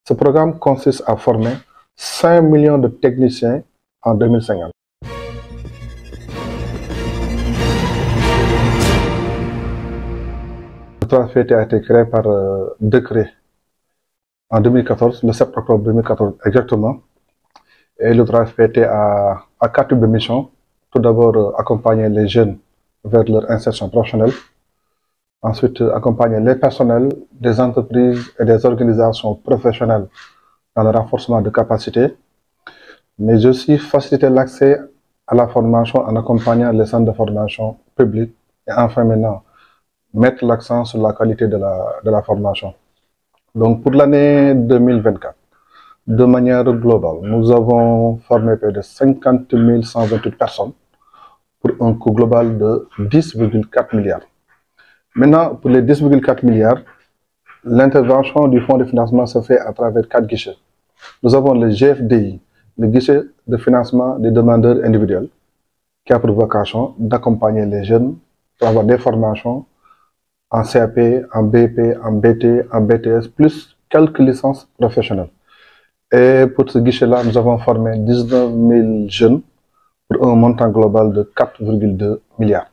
Ce programme consiste à former 5 millions de techniciens en 2050. Le TRAFET a été créé par décret en 2014, le 7 octobre 2014 exactement. Et le TRAFET a 4 types de missions. Tout d'abord, accompagner les jeunes vers leur insertion professionnelle. Ensuite, accompagner les personnels des entreprises et des organisations professionnelles dans le renforcement de capacités, mais aussi faciliter l'accès à la formation en accompagnant les centres de formation publics et enfin maintenant mettre l'accent sur la qualité de la formation. Donc pour l'année 2024, de manière globale, nous avons formé près de 50 128 personnes pour un coût global de 10,4 milliards. Maintenant, pour les 10,4 milliards, l'intervention du fonds de financement se fait à travers 4 guichets. Nous avons le GFDI, le guichet de financement des demandeurs individuels, qui a pour vocation d'accompagner les jeunes pour avoir des formations en CAP, en BP, en BT, en BTS, plus quelques licences professionnelles. Et pour ce guichet-là, nous avons formé 19 000 jeunes pour un montant global de 4,2 milliards.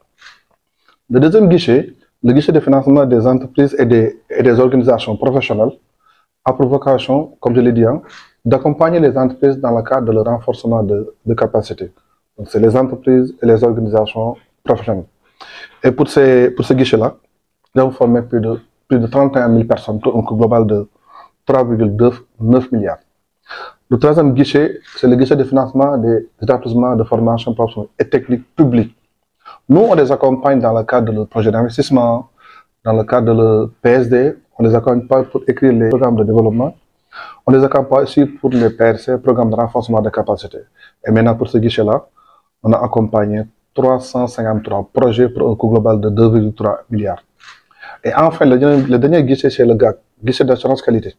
Le deuxième guichet, le guichet de financement des entreprises et des organisations professionnelles, a pour vocation, comme je l'ai dit, d'accompagner les entreprises dans le cadre de leur renforcement de capacité. Donc, c'est les entreprises et les organisations professionnelles. Et pour ce guichet-là, nous avons formé plus de 31 000 personnes pour un coût global de 3,9 milliards. Le troisième guichet, c'est le guichet de financement des établissements de formation professionnelle et technique publique. Nous, on les accompagne dans le cadre de leur projet d'investissement, dans le cadre de leur PSD, on les accompagne pas pour écrire les programmes de développement, on les accompagne aussi pour les PRC, programmes de renforcement des capacités. Et maintenant, pour ce guichet-là, on a accompagné 353 projets pour un coût global de 2,3 milliards. Et enfin, le dernier guichet, c'est le GAC, guichet d'assurance qualité.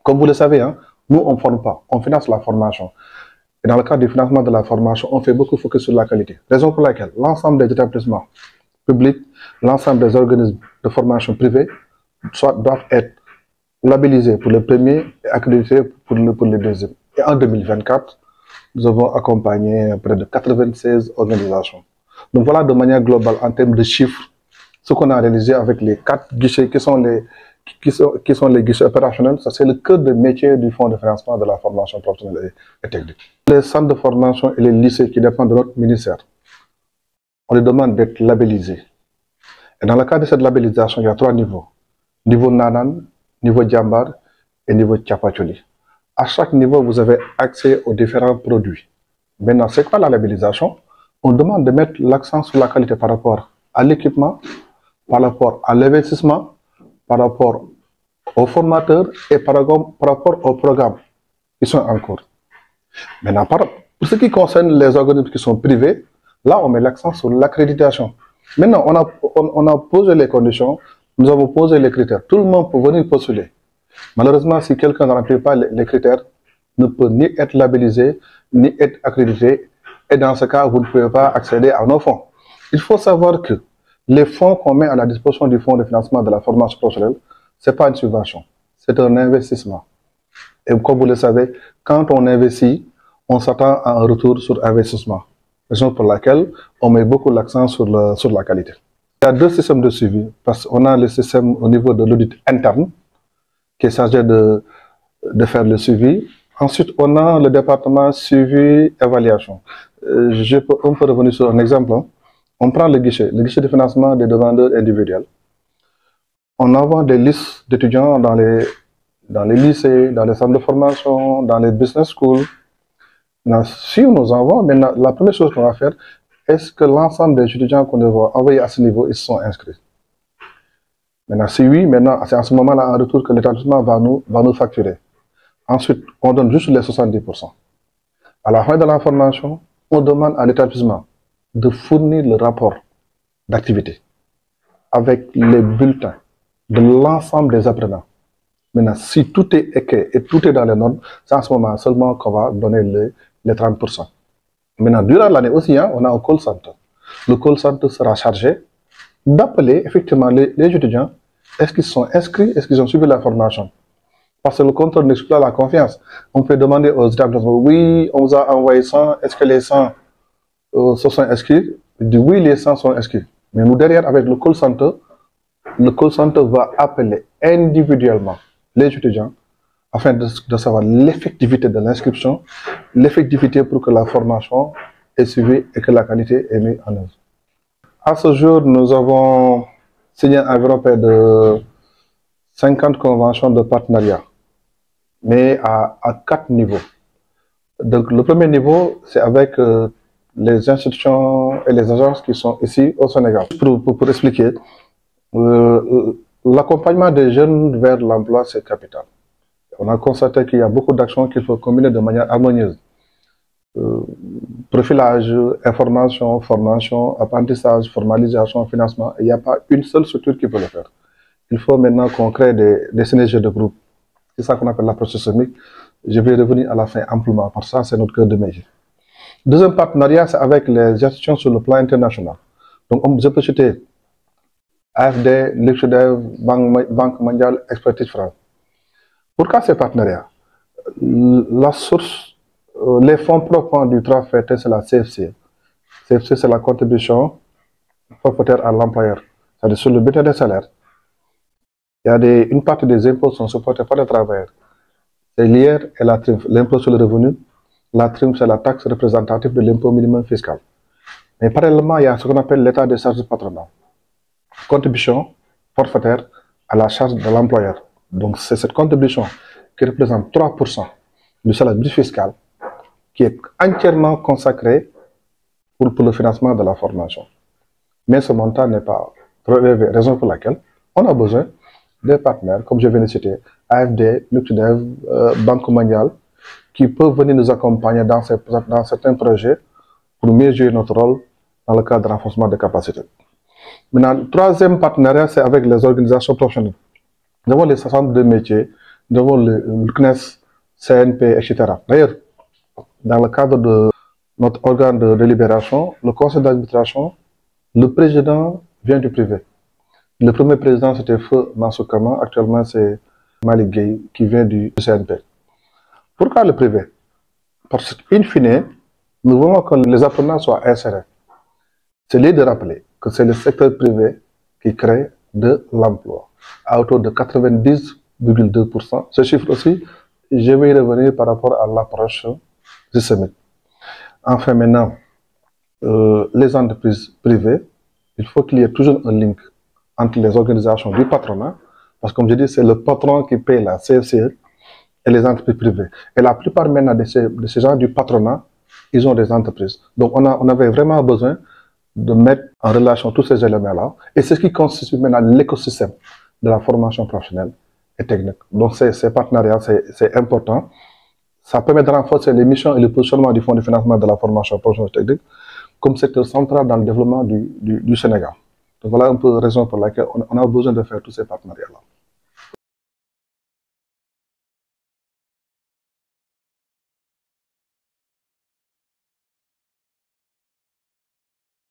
Comme vous le savez, nous, on ne forme pas, on finance la formation. Et dans le cadre du financement de la formation, on fait beaucoup focus sur la qualité. Raison pour laquelle l'ensemble des établissements publics, l'ensemble des organismes de formation privés doivent être labellisés pour les premiers et accrédités pour les deuxièmes. Et en 2024, nous avons accompagné près de 96 organisations. Donc voilà de manière globale, en termes de chiffres, ce qu'on a réalisé avec les 4 guichets qui sont les guichets opérationnels, ça c'est le cœur de métier du fonds de financement de la formation professionnelle et technique. Les centres de formation et les lycées qui dépendent de notre ministère, on les demande d'être labellisés. Et dans le cadre de cette labellisation, il y a 3 niveaux. Niveau Nanan, niveau Djambar et niveau Tchapacholi. À chaque niveau, vous avez accès aux différents produits. Maintenant, c'est quoi la labellisation? On demande de mettre l'accent sur la qualité par rapport à l'équipement, par rapport à l'investissement, par rapport aux formateurs et par rapport aux programmes qui sont en cours. Maintenant, pour ce qui concerne les organismes qui sont privés, là, on met l'accent sur l'accréditation. Maintenant, on a posé les conditions, nous avons posé les critères. Tout le monde peut venir postuler. Malheureusement, si quelqu'un ne remplit pas les critères, ne peut ni être labellisé, ni être accrédité. Et dans ce cas, vous ne pouvez pas accéder à nos fonds. Il faut savoir que les fonds qu'on met à la disposition du fonds de financement de la formation professionnelle, ce n'est pas une subvention, c'est un investissement. Et comme vous le savez, quand on investit, on s'attend à un retour sur investissement. Raison pour laquelle on met beaucoup l'accent sur la qualité. Il y a 2 systèmes de suivi, parce qu'on a le système au niveau de l'audit interne, qui est chargé de faire le suivi. Ensuite, on a le département suivi-évaluation. On peut revenir sur un exemple. On prend le guichet de financement des demandeurs individuels. On envoie des listes d'étudiants dans les lycées, dans les centres de formation, dans les business schools. Maintenant, si on nous envoie, maintenant, la première chose qu'on va faire, est-ce que l'ensemble des étudiants qu'on va envoyer à ce niveau, ils sont inscrits? Maintenant, si oui, maintenant, c'est à ce moment-là, en retour, que l'établissement va nous facturer. Ensuite, on donne juste les 70%. À la fin de la formation, on demande à l'établissement de fournir le rapport d'activité avec les bulletins de l'ensemble des apprenants. Maintenant, si tout est écrit et tout est dans les normes, c'est à ce moment seulement qu'on va donner les 30%. Maintenant, durant l'année aussi, on a un call center. Le call center sera chargé d'appeler effectivement les étudiants. Est-ce qu'ils sont inscrits? Est-ce qu'ils ont suivi la formation? Parce que le contrôle n'exclut pas la confiance. On peut demander aux établissements, oui, on vous a envoyé 100, est-ce que les 100 se sont inscrits? Il dit oui, les 100 sont inscrits. Mais nous, derrière, avec le call center va appeler individuellement les étudiants afin de savoir l'effectivité de l'inscription, l'effectivité pour que la formation est suivie et que la qualité est mise en œuvre. À ce jour, nous avons signé environ près de 50 conventions de partenariat, mais à 4 niveaux. Donc, le premier niveau, c'est avec les institutions et les agences qui sont ici au Sénégal. Pour expliquer, l'accompagnement des jeunes vers l'emploi, c'est capital. On a constaté qu'il y a beaucoup d'actions qu'il faut combiner de manière harmonieuse. Profilage, information, formation, apprentissage, formalisation, financement. Il n'y a pas une seule structure qui peut le faire. Il faut maintenant qu'on crée des synergies de groupe. C'est ça qu'on appelle l'approche systémique. Je vais revenir à la fin amplement, parce que ça, c'est notre cœur de métier. Deuxième partenariat, c'est avec les institutions sur le plan international. Donc, je peux citer AFD, Luxudev, Banque mondiale, Expertise France. Pourquoi ces partenariats? La source, les fonds propres du travail fait, c'est la CFC. CFC, c'est la contribution forfaitaire à l'employeur. C'est-à-dire sur le bulletin des salaires. Il y a une partie des impôts sont supportés par les travailleurs. C'est l'IR et la TRIMF, l'impôt sur le revenu. La TRIMF, c'est la taxe représentative de l'impôt minimum fiscal. Mais parallèlement, il y a ce qu'on appelle l'état des charges patronales. Contribution forfaitaire à la charge de l'employeur. Donc, c'est cette contribution qui représente 3% du salaire brut fiscal qui est entièrement consacré pour le financement de la formation. Mais ce montant n'est pas trop élevé, raison pour laquelle on a besoin des partenaires, comme je viens de citer, AFD, Luxudev, Banque mondiale, qui peuvent venir nous accompagner dans certains projets pour mieux jouer notre rôle dans le cadre de renforcement des capacités. Maintenant, le troisième partenariat, c'est avec les organisations professionnelles. Nous avons les centres de métiers, nous avons le CNES, CNP, etc. D'ailleurs, dans le cadre de notre organe de délibération, le conseil d'administration, le président vient du privé. Le premier président, c'était Feu Mansour Kama. Actuellement, c'est Malik Gueye qui vient du CNP. Pourquoi le privé? Parce qu'in fine, nous voulons que les apprenants soient insérés. C'est lié de rappeler que c'est le secteur privé qui crée de l'emploi, à hauteur de 90,2%. Ce chiffre aussi, je vais y revenir par rapport à l'approche systémique. Enfin, maintenant, les entreprises privées, il faut qu'il y ait toujours un link entre les organisations du patronat, parce que comme je dis, c'est le patron qui paye la CFCE et les entreprises privées. Et la plupart maintenant de ces gens du patronat, ils ont des entreprises. Donc on avait vraiment besoin de mettre en relation tous ces éléments-là. Et c'est ce qui constitue maintenant l'écosystème de la formation professionnelle et technique. Donc ces partenariats, c'est important. Ça permet de renforcer les missions et le positionnement du Fonds de financement de la formation professionnelle et technique comme secteur central dans le développement du Sénégal. Donc voilà un peu la raison pour laquelle on a besoin de faire tous ces partenariats-là.